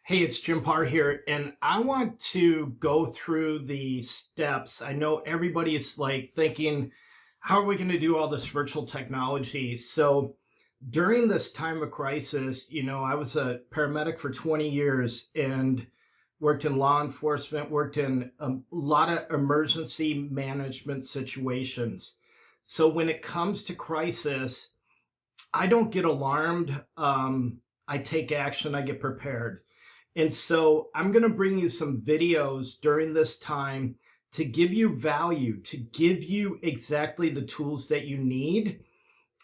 Hey, it's Paar here, and I want to go through the steps. I know everybody's like thinking, how are we going to do all this virtual technology? So during this time of crisis, I was a paramedic for 20 years and worked in law enforcement, worked in a lot of emergency management situations. So when it comes to crisis, I don't get alarmed. I take action, I get prepared. And so I'm going to bring you some videos during this time to give you value, to give you exactly the tools that you need.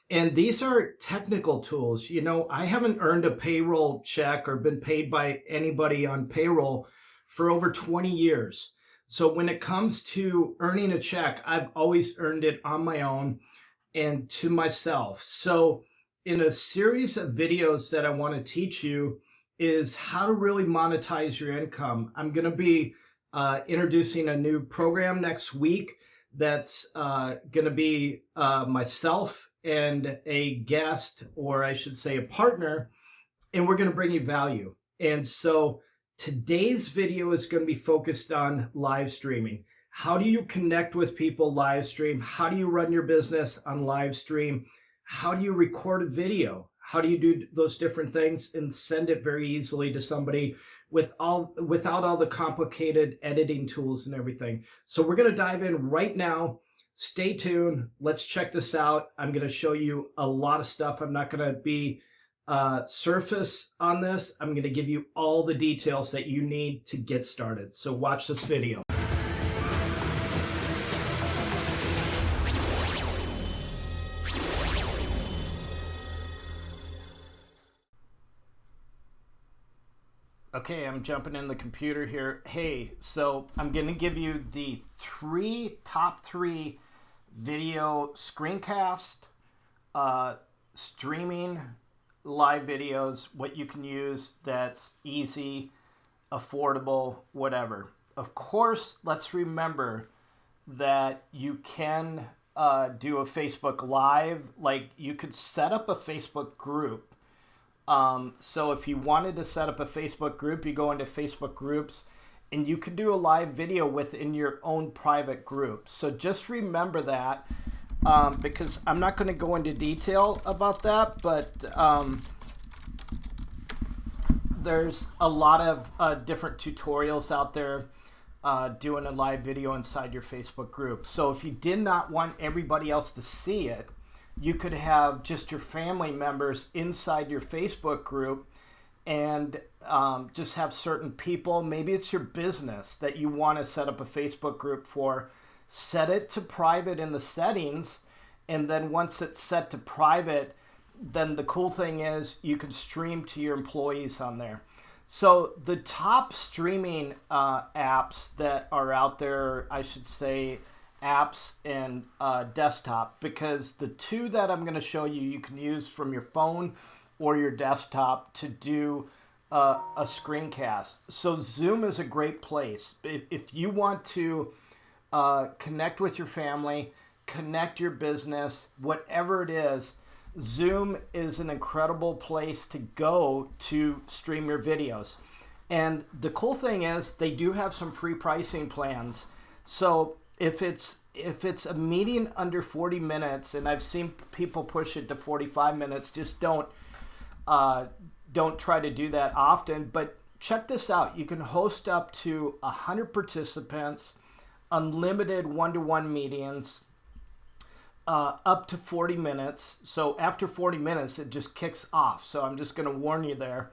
And these are technical tools. I haven't earned a payroll check or been paid by anybody on payroll for over 20 years. So when it comes to earning a check, I've always earned it on my own and to myself. So in a series of videos that I want to teach you is how to really monetize your income. I'm going to be introducing a new program next week that's going to be myself and a guest, or I should say a partner, and we're going to bring you value. And so today's video is going to be focused on live streaming. How do you connect with people live stream? How do you run your business on live stream? How do you record a video? How do you do those different things and send it very easily to somebody without all the complicated editing tools and everything? So we're going to dive in right now. Stay tuned. Let's check this out. I'm going to show you a lot of stuff. I'm not going to be surface on this. I'm going to give you all the details that you need to get started. So watch this video. Okay, I'm jumping in the computer here. Hey, so I'm going to give you the top three video screencast, streaming live videos, what you can use that's easy, affordable, whatever. Of course, let's remember that you can do a Facebook Live. Like, you could set up a Facebook group. So if you wanted to set up a Facebook group, you go into Facebook groups and you can do a live video within your own private group. So just remember that, because I'm not going to go into detail about that, but there's a lot of different tutorials out there doing a live video inside your Facebook group. So if you did not want everybody else to see it, you could have just your family members inside your Facebook group and just have certain people. Maybe it's your business that you want to set up a Facebook group for. Set it to private in the settings, and then once it's set to private, then the cool thing is you can stream to your employees on there. So the top streaming apps that are out there, I should say, apps and desktop, because the two that I'm going to show you, you can use from your phone or your desktop to do a screencast. So Zoom is a great place. If you want to connect with your family, connect your business, whatever it is, Zoom is an incredible place to go to stream your videos. And the cool thing is they do have some free pricing plans. So if it's a meeting under 40 minutes, and I've seen people push it to 45 minutes, just don't try to do that often. But check this out. You can host up to 100 participants, unlimited one-to-one meetings, up to 40 minutes. So after 40 minutes, it just kicks off. So I'm just going to warn you there.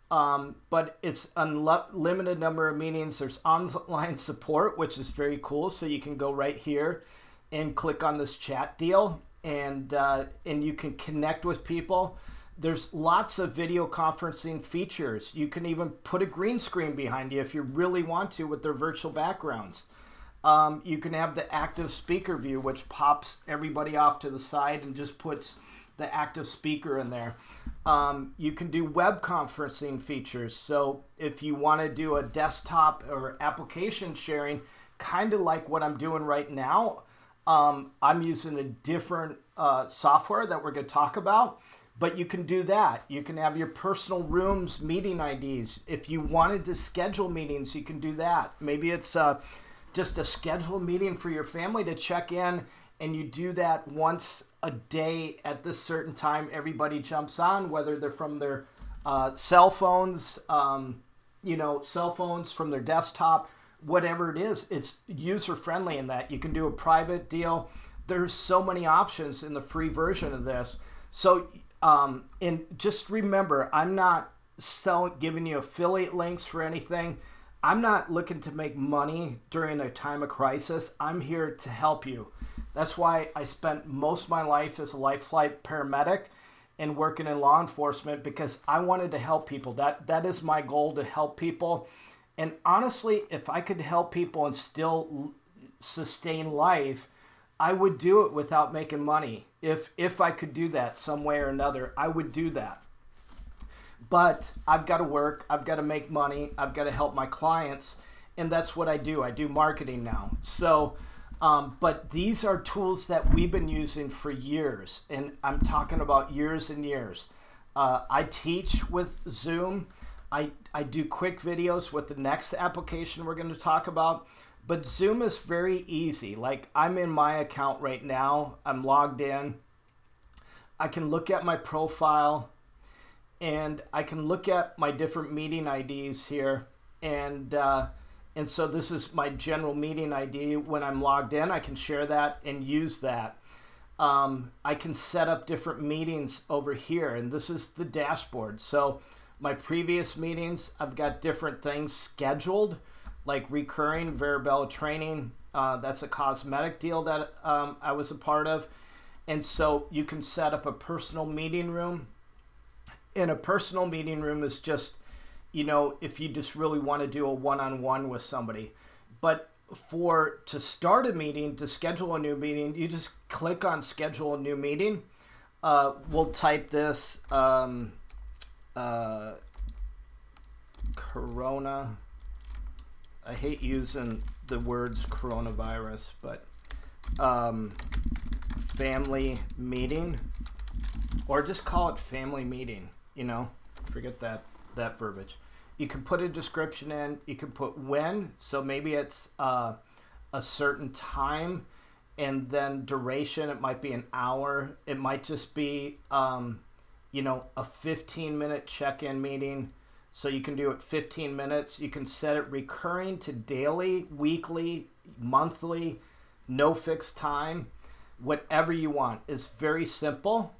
But it's unlimited number of meetings. There's online support, which is very cool. So you can go right here and click on this chat deal, and you can connect with people. There's lots of video conferencing features. You can even put a green screen behind you if you really want to with their virtual backgrounds. You can have the active speaker view, which pops everybody off to the side and just puts the active speaker in there. You can do web conferencing features. So if you want to do a desktop or application sharing, kind of like what I'm doing right now, I'm using a different software that we're going to talk about. But you can do that. You can have your personal rooms meeting IDs. If you wanted to schedule meetings, you can do that. Maybe it's just a scheduled meeting for your family to check in, and you do that once a day at this certain time. Everybody jumps on, whether they're from their cell phones, cell phones from their desktop, whatever it is. It's user friendly in that you can do a private deal. There's so many options in the free version of this. So, and just remember, I'm not giving you affiliate links for anything. I'm not looking to make money during a time of crisis. I'm here to help you. That's why I spent most of my life as a life flight paramedic and working in law enforcement, because I wanted to help people. That is my goal, to help people. And honestly, if I could help people and still sustain life, I would do it without making money. If I could do that some way or another, I would do that. But I've got to work, I've got to make money, I've got to help my clients, and that's what I do. I do marketing now. So, but these are tools that we've been using for years, and I'm talking about years and years. I teach with Zoom. I do quick videos with the next application we're going to talk about. But Zoom is very easy. Like, I'm in my account right now. I'm logged in. I can look at my profile, and I can look at my different meeting IDs here. And so this is my general meeting ID. When I'm logged in, I can share that and use that. I can set up different meetings over here, and this is the dashboard. So my previous meetings, I've got different things scheduled, like recurring Verabella training. That's a cosmetic deal that I was a part of. And so you can set up a personal meeting room. And a personal meeting room is just, if you just really want to do a one-on-one with somebody. But to start a meeting, to schedule a new meeting, you just click on schedule a new meeting. We'll type this Corona. I hate using the words coronavirus, but family meeting, or just call it family meeting, forget that verbiage. You can put a description in, you can put when, so maybe it's a certain time, and then duration, it might be an hour, it might just be, a 15-minute check-in meeting. So you can do it 15 minutes. You can set it recurring to daily, weekly, monthly, no fixed time, whatever you want. It's very simple.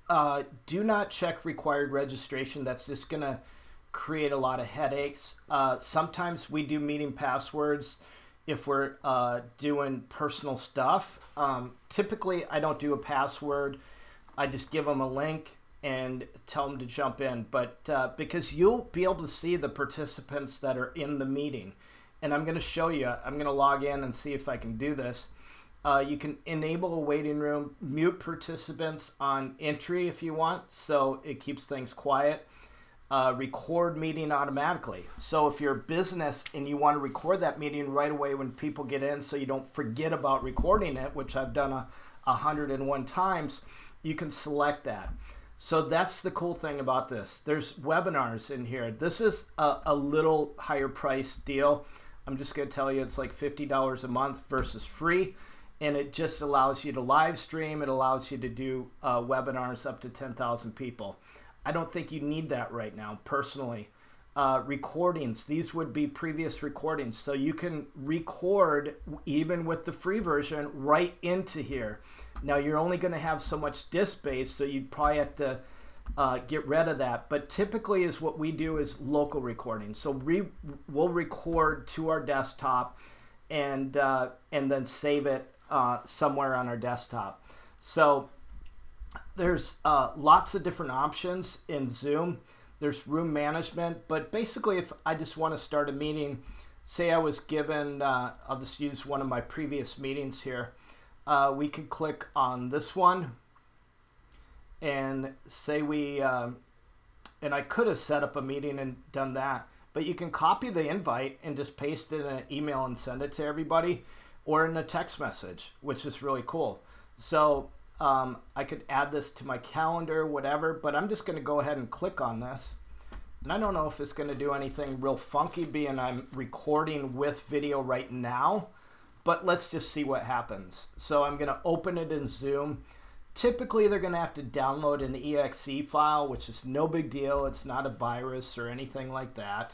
Do not check required registration. That's just going to create a lot of headaches. Sometimes we do meeting passwords if we're doing personal stuff. Typically, I don't do a password. I just give them a link and tell them to jump in, but because you'll be able to see the participants that are in the meeting. And I'm going to show you, I'm going to log in and see if I can do this. You can enable a waiting room, mute participants on entry if you want, so it keeps things quiet. Record meeting automatically. So if you're a business and you want to record that meeting right away when people get in, so you don't forget about recording it, which I've done 101 times, you can select that. So that's the cool thing about this. There's webinars in here. This is a little higher price deal. I'm just going to tell you it's like $50 a month versus free. And it just allows you to live stream. It allows you to do webinars up to 10,000 people. I don't think you need that right now, personally. Recordings. These would be previous recordings. So you can record, even with the free version, right into here. Now, you're only going to have so much disk space, so you'd probably have to get rid of that. But typically is what we do is local recording. So we'll record to our desktop and then save it somewhere on our desktop. So there's lots of different options in Zoom. There's room management, but basically if I just want to start a meeting, say I was given, I'll just use one of my previous meetings here. We could click on this one and say and I could have set up a meeting and done that, but you can copy the invite and just paste it in an email and send it to everybody, or in a text message, which is really cool. So I could add this to my calendar, whatever, but I'm just going to go ahead and click on this. And I don't know if it's going to do anything real funky, being I'm recording with video right now, but let's just see what happens. So I'm going to open it in Zoom. Typically, they're going to have to download an exe file, which is no big deal. It's not a virus or anything like that.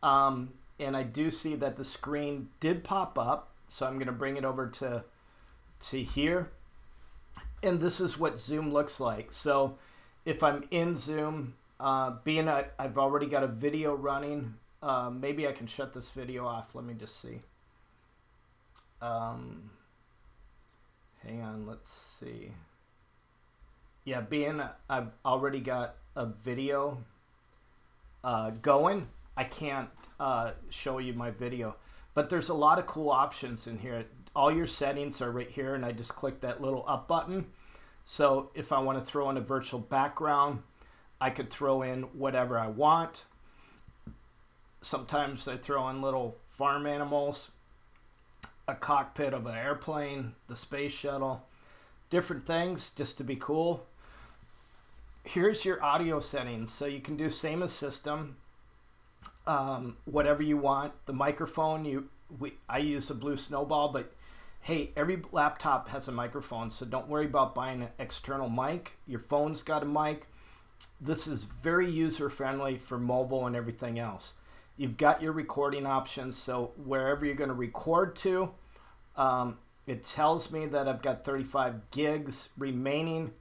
And I do see that the screen did pop up. So I'm going to bring it over to here. And this is what Zoom looks like. So if I'm in Zoom, being I've already got a video running, maybe I can shut this video off. Let me just see. Hang on, let's see. Yeah, being I've already got a video going, I can't show you my video. But there's a lot of cool options in here. All your settings are right here, and I just click that little up button. So if I want to throw in a virtual background, I could throw in whatever I want. Sometimes I throw in little farm animals, a cockpit of an airplane, the space shuttle, different things just to be cool. Here's your audio settings. So you can do same as system, whatever you want. The microphone, I use a Blue Snowball, but hey, every laptop has a microphone, so don't worry about buying an external mic. Your phone's got a mic. This is very user-friendly for mobile and everything else. You've got your recording options, so wherever you're going to record to, it tells me that I've got 35 gigs remaining.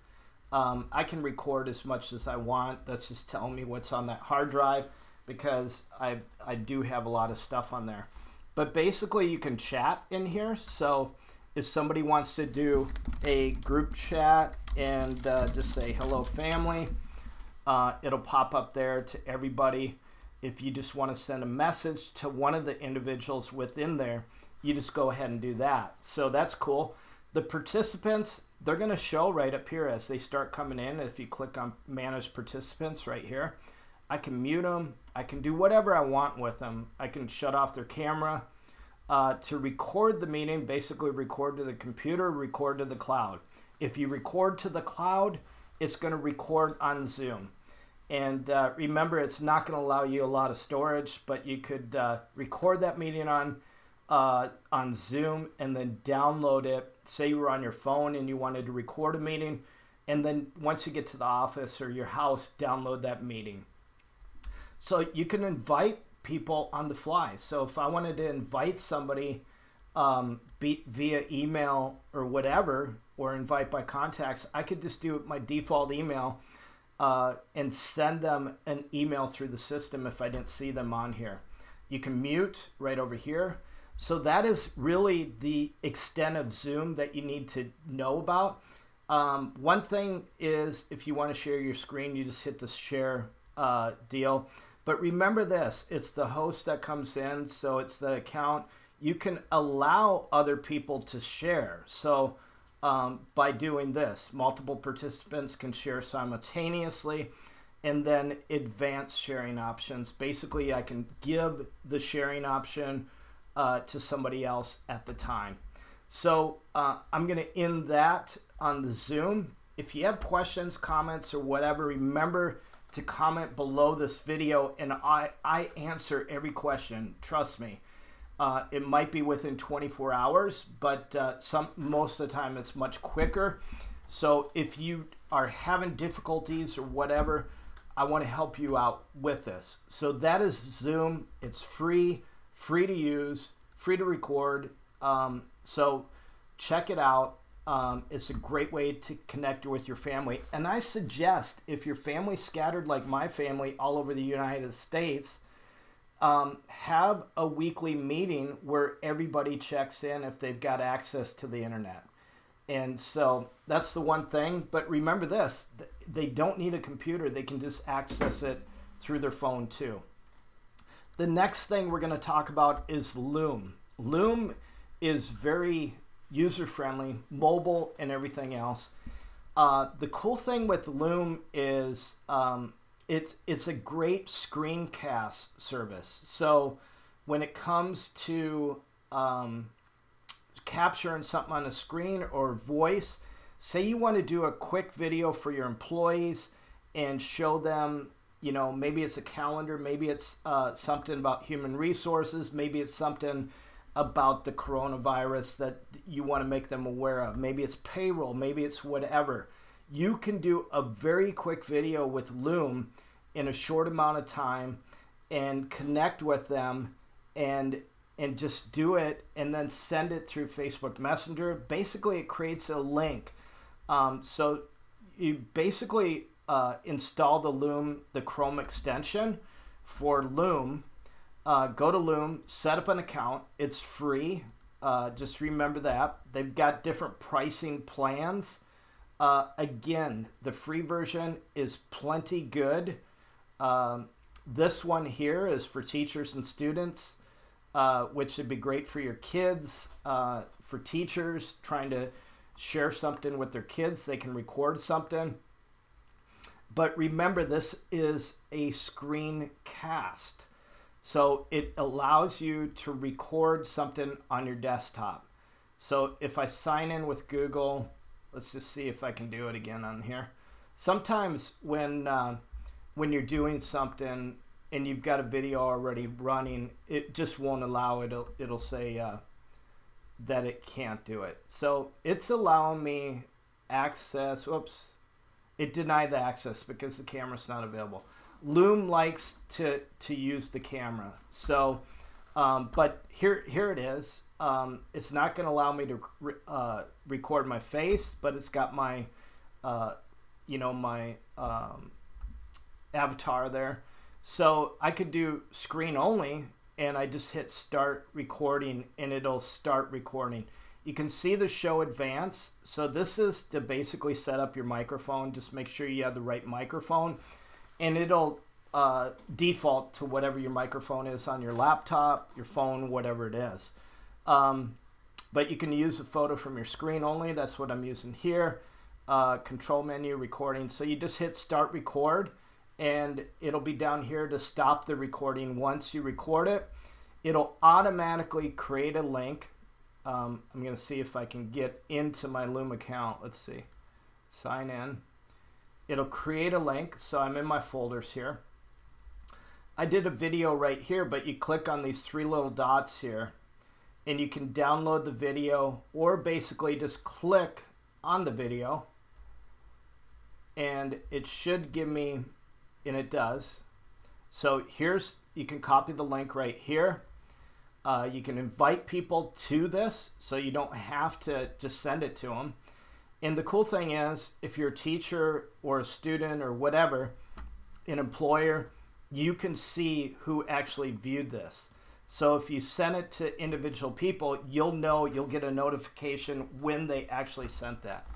I can record as much as I want. That's just telling me what's on that hard drive, because I do have a lot of stuff on there. But basically you can chat in here. So if somebody wants to do a group chat and just say hello family, it'll pop up there to everybody. If you just want to send a message to one of the individuals within there, you just go ahead and do that. So that's cool. The participants, they're going to show right up here as they start coming in. If you click on manage participants right here, I can mute them. I can do whatever I want with them. I can shut off their camera. To record the meeting, basically record to the computer, record to the cloud. If you record to the cloud, it's going to record on Zoom. And remember, it's not going to allow you a lot of storage, but you could record that meeting on Zoom and then download it. Say you were on your phone and you wanted to record a meeting, and then once you get to the office or your house, download that meeting. So you can invite people on the fly. So if I wanted to invite somebody via email or whatever, or invite by contacts, I could just do my default email and send them an email through the system if I didn't see them on here. You can mute right over here. So that is really the extent of Zoom that you need to know about. One thing is, if you want to share your screen, you just hit the share deal. But remember this, it's the host that comes in, so it's the account. You can allow other people to share. So by doing this, multiple participants can share simultaneously, and then advanced sharing options. Basically, I can give the sharing option to somebody else at the time. So I'm going to end that on the Zoom. If you have questions, comments, or whatever, remember to comment below this video, and I answer every question. Trust me. It might be within 24 hours, but most of the time it's much quicker. So if you are having difficulties or whatever, I want to help you out with this. So that is Zoom. It's free to use, free to record. So check it out. It's a great way to connect with your family. And I suggest, if your family's scattered like my family all over the United States, have a weekly meeting where everybody checks in if they've got access to the internet. And so that's the one thing. But remember this, they don't need a computer. They can just access it through their phone too. The next thing we're going to talk about is Loom. Loom is very user-friendly, mobile, and everything else. The cool thing with Loom is it's a great screencast service. So when it comes to capturing something on a screen or voice, say you want to do a quick video for your employees and show them, you know, maybe it's a calendar, maybe it's something about human resources, maybe it's something about the coronavirus that you want to make them aware of, maybe it's payroll, maybe it's whatever. You can do a very quick video with Loom in a short amount of time and connect with them and just do it and then send it through Facebook Messenger. Basically, it creates a link. So you basically install the Chrome extension for Loom. Go to Loom, set up an account. It's free. Just remember that. They've got different pricing plans. Again, the free version is plenty good. This one here is for teachers and students, which would be great for your kids, for teachers trying to share something with their kids. They can record something. But remember, this is a screencast. So it allows you to record something on your desktop. So if I sign in with Google, let's just see if I can do it again on here. Sometimes when you're doing something and you've got a video already running, it just won't allow it. It'll say that it can't do it. So it's allowing me access. Whoops. It denied the access because the camera's not available. Loom likes to use the camera. So, but here it is. It's not going to allow me to record my face, but it's got my, my avatar there. So I could do screen only, and I just hit start recording, and it'll start recording. You can see the show advance. So this is to basically set up your microphone. Just make sure you have the right microphone, and it'll default to whatever your microphone is on your laptop, your phone, whatever it is. But you can use a photo from your screen only. That's what I'm using here. Control menu, recording. So you just hit start record, and it'll be down here to stop the recording. Once you record it, it'll automatically create a link. I'm going to see if I can get into my Loom account. Let's see. Sign in. It'll create a link. So I'm in my folders here. I did a video right here, but you click on these three little dots here, and you can download the video, or basically just click on the video, and it should give me, and it does. So you can copy the link right here. You can invite people to this, so you don't have to just send it to them. And the cool thing is, if you're a teacher or a student or whatever, an employer, you can see who actually viewed this. So if you send it to individual people, you'll get a notification when they actually sent that.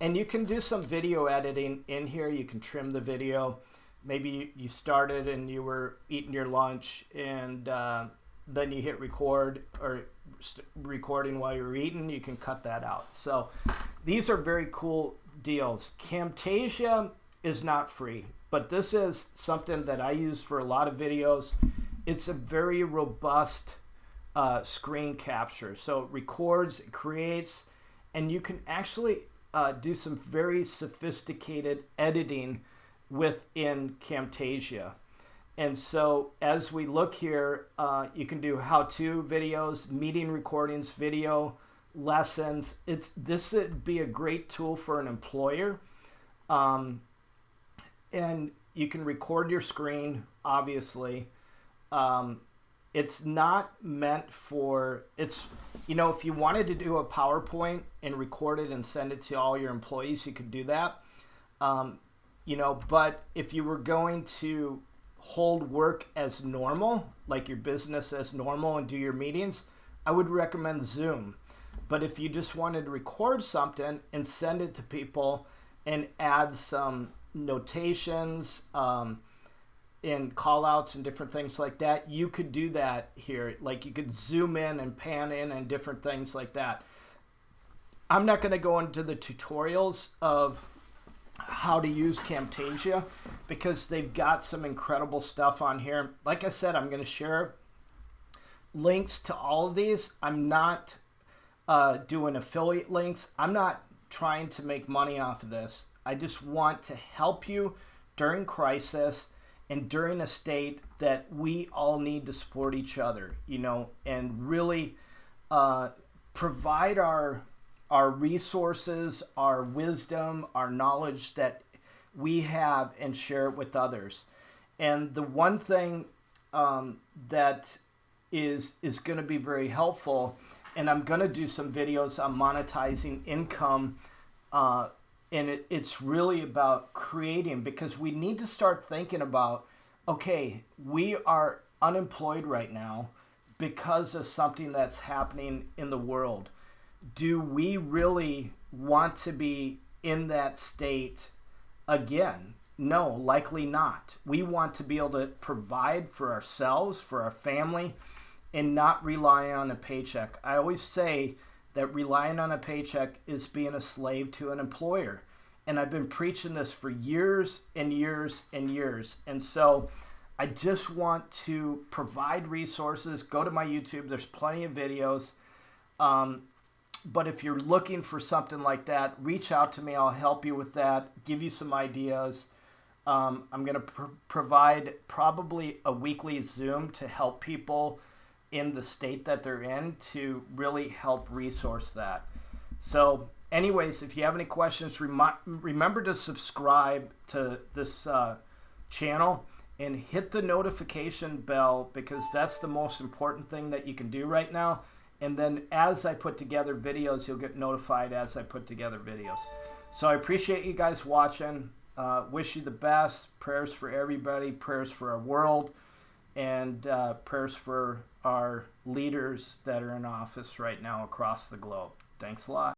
And you can do some video editing in here. You can trim the video. Maybe you started and you were eating your lunch, and then you hit record, or recording while you're eating. You can cut that out. So these are very cool deals. Camtasia is not free, but this is something that I use for a lot of videos. It's a very robust screen capture. So it records, it creates, and you can actually do some very sophisticated editing within Camtasia. And so as we look here, you can do how-to videos, meeting recordings, video lessons. This would be a great tool for an employer. And you can record your screen, obviously. It's not meant for, if you wanted to do a PowerPoint and record it and send it to all your employees, you could do that. But if you were going to hold work as normal, like your business as normal, and do your meetings, I would recommend Zoom. But if you just wanted to record something and send it to people and add some notations and call outs and different things like that, you could do that here. Like you could zoom in and pan in and different things like that. I'm not going to go into the tutorials of how to use Camtasia because they've got some incredible stuff on here. Like I said, I'm going to share links to all of these. I'm not doing affiliate links. I'm not trying to make money off of this. I just want to help you during crisis and during a state that we all need to support each other, you know, and really provide our resources, our wisdom, our knowledge that we have, and share it with others. And the one thing that is going to be very helpful, and I'm going to do some videos on monetizing income, and it's really about creating, because we need to start thinking about, okay, we are unemployed right now because of something that's happening in the world. Do we really want to be in that state again? No, likely not. We want to be able to provide for ourselves, for our family, and not rely on a paycheck. I always say that relying on a paycheck is being a slave to an employer. And I've been preaching this for years and years and years. And so I just want to provide resources. Go to my YouTube. There's plenty of videos. But if you're looking for something like that, reach out to me. I'll help you with that, give you some ideas. I'm going to provide probably a weekly Zoom to help people in the state that they're in, to really help resource that. So anyways, if you have any questions, remember to subscribe to this channel and hit the notification bell, because that's the most important thing that you can do right now. And then as I put together videos, you'll get notified as I put together videos. So I appreciate you guys watching. Wish you the best. Prayers for everybody. Prayers for our world. And prayers for our leaders that are in office right now across the globe. Thanks a lot.